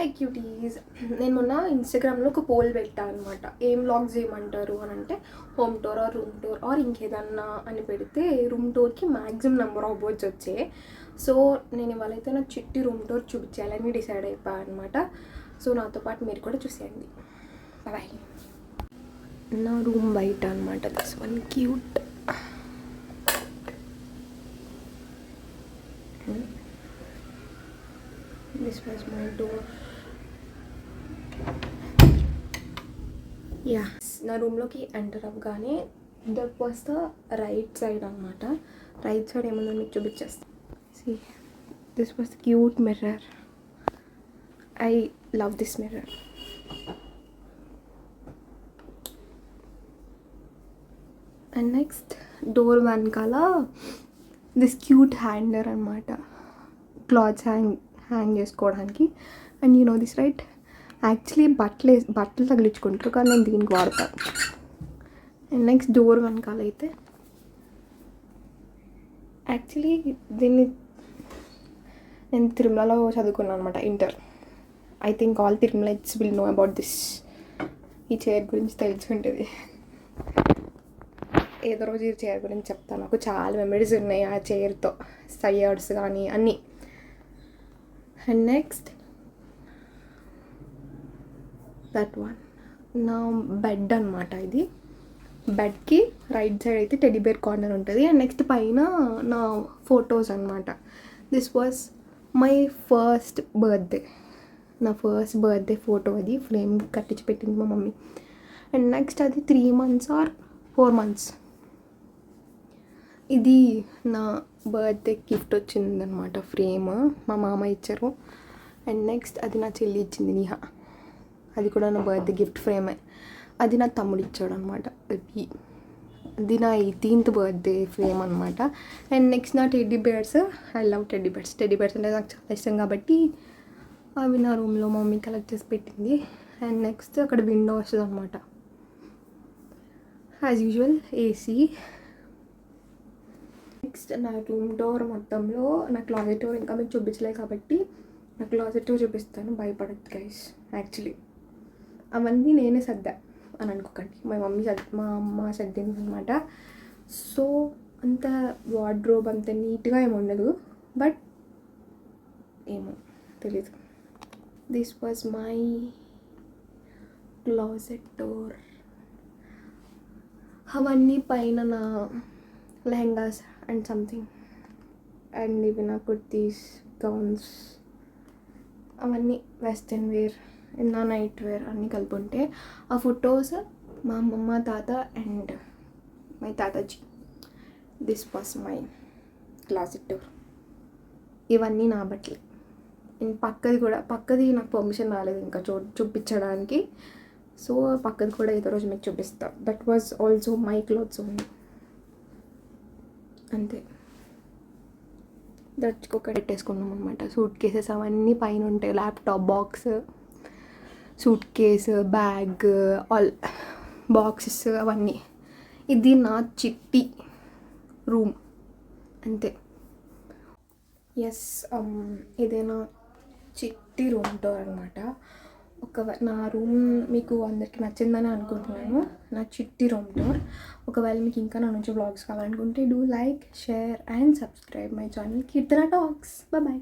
High cuties, నేను మొన్న ఇన్స్టాగ్రామ్లో ఒక పోల్ పెట్టాను అనమాట. ఏం వ్లాగ్స్ చేయమంటారు అని అంటే home tour or room tour or ఇంకేదన్నా అని పెడితే రూమ్ టూర్కి మ్యాక్సిమం నెంబర్ ఆఫ్ వర్డ్స్ వచ్చాయి. సో నేను ఇవాళైతే నా చిట్టి రూమ్ టూర్ చూపించాలని డిసైడ్ అయిపోయాను అనమాట. సో నాతో పాటు మీరు కూడా చూసేయండి. బాయ్. నా రూమ్ బయట అనమాట. This one cute. This was my door. Yeah. నా రూమ్లోకి ఎంటర్ అవ్వగానే that was the right side అనమాట. రైట్ సైడ్ ఏమన్నా మీకు చూపించేస్తాను. See, this was the cute mirror. I love this mirror. And next, door వెనకాల this cute hanger అనమాట. Clothes hang చేసుకోవడానికి. And you know this right, actually బట్టలు తగిలించుకుంటారు, కానీ నేను దీనికి వాడతాను. అండ్ నెక్స్ట్ డోర్ వెనకాల అయితే యాక్చువల్లీ దీన్ని నేను తిరుమలలో చదువుకున్నాను అనమాట, inter. I think all Tirumalaites will know about this. ఈ చైర్ గురించి తెలిసి ఉంటుంది. ఏదో రోజు ఈ చైర్ గురించి చెప్తాను. నాకు చాలా మెమరీస్ ఉన్నాయి ఆ చైర్తో, సైయర్స్ కానీ అన్నీ. అండ్ నెక్స్ట్ దట్ వన్ నా బెడ్ అనమాట. ఇది బెడ్కి రైట్ సైడ్ అయితే టెడ్డీబేర్ కార్నర్ ఉంటుంది. అండ్ నెక్స్ట్ పైన నా ఫొటోస్ అనమాట. This was my first birthday. నా ఫస్ట్ బర్త్డే ఫోటో అది ఫ్రేమ్ కట్టించి పెట్టింది మా మమ్మీ. అండ్ నెక్స్ట్ అది 3 months ఆర్ 4 months. ఇది నా బర్త్డే గిఫ్ట్ వచ్చిందనమాట, ఫ్రేమ్ మా మామ ఇచ్చారు. అండ్ నెక్స్ట్ అది నా చెల్లి ఇచ్చింది, నిహా. అది కూడా నా బర్త్డే గిఫ్ట్ ఫ్రేమే. అది నా తమ్ముడు ఇచ్చాడు అనమాట. అది నా 18th బర్త్డే ఫ్రేమ్ అనమాట. అండ్ నెక్స్ట్ నా teddy bears. I love teddy bears. Teddy bears అంటే నాకు చాలా ఇష్టం కాబట్టి అవి నా రూమ్లో మమ్మీ కలెక్ట్ చేసి పెట్టింది. అండ్ నెక్స్ట్ అక్కడ విండో వస్తుంది అనమాట. As usual AC. నెక్స్ట్ నా రూమ్ డోర్ మొత్తంలో నా క్లాజెట్ డోర్ ఇంకా మీకు చూపించలేదు కాబట్టి నా క్లాజెట్ డోర్ చూపిస్తాను, భయపడద్దు గైస్. యాక్చువల్లీ అవన్నీ నేనే సర్దా అని అనుకోకండి, మా అమ్మ సర్దింది అనమాట. సో అంత వార్డ్రోబ్ అంత నీట్గా ఏమి ఉండదు, బట్ ఏమో తెలీదు. This was my closet door. అవన్నీ పైన నా లెహంగాస్ అండ్ సంథింగ్, అండ్ ఇవి నా కుర్తీస్, గౌన్స్, అవన్నీ వెస్ట్రన్ వేర్, నా నైట్ వేర్ అన్నీ కలిపి ఉంటే ఆ ఫొటోస్ మా అమ్మమ్మ, తాత and my Tataji. This was my closet door. ఇవన్నీ నా బట్టలే. పక్కది నాకు పర్మిషన్ రాలేదు ఇంకా చూపించడానికి. సో పక్కది కూడా ఏదో రోజు మీకు చూపిస్తా. That was also my clothes only. అంతే. దట్చుకోక పెట్టేసుకున్నాం అనమాట. సూట్ కేసెస్ అవన్నీ పైన ఉంటాయి. Laptop box, suit case, bag, all boxes అవన్నీ. ఇది నా చిట్టి రూమ్. అంతే. ఎస్, ఇదే నా చిట్టి రూమ్ టూర్ అనమాట. నా రూమ్ మీకు అందరికీ నచ్చిందని అనుకుంటున్నాను, నా చిట్టి రూమ్ టూర్. ఒకవేళ మీకు ఇంకా నా నుంచి వ్లాగ్స్ కావాలనుకుంటే do like, share and subscribe my channel Keerthana talks. Bye.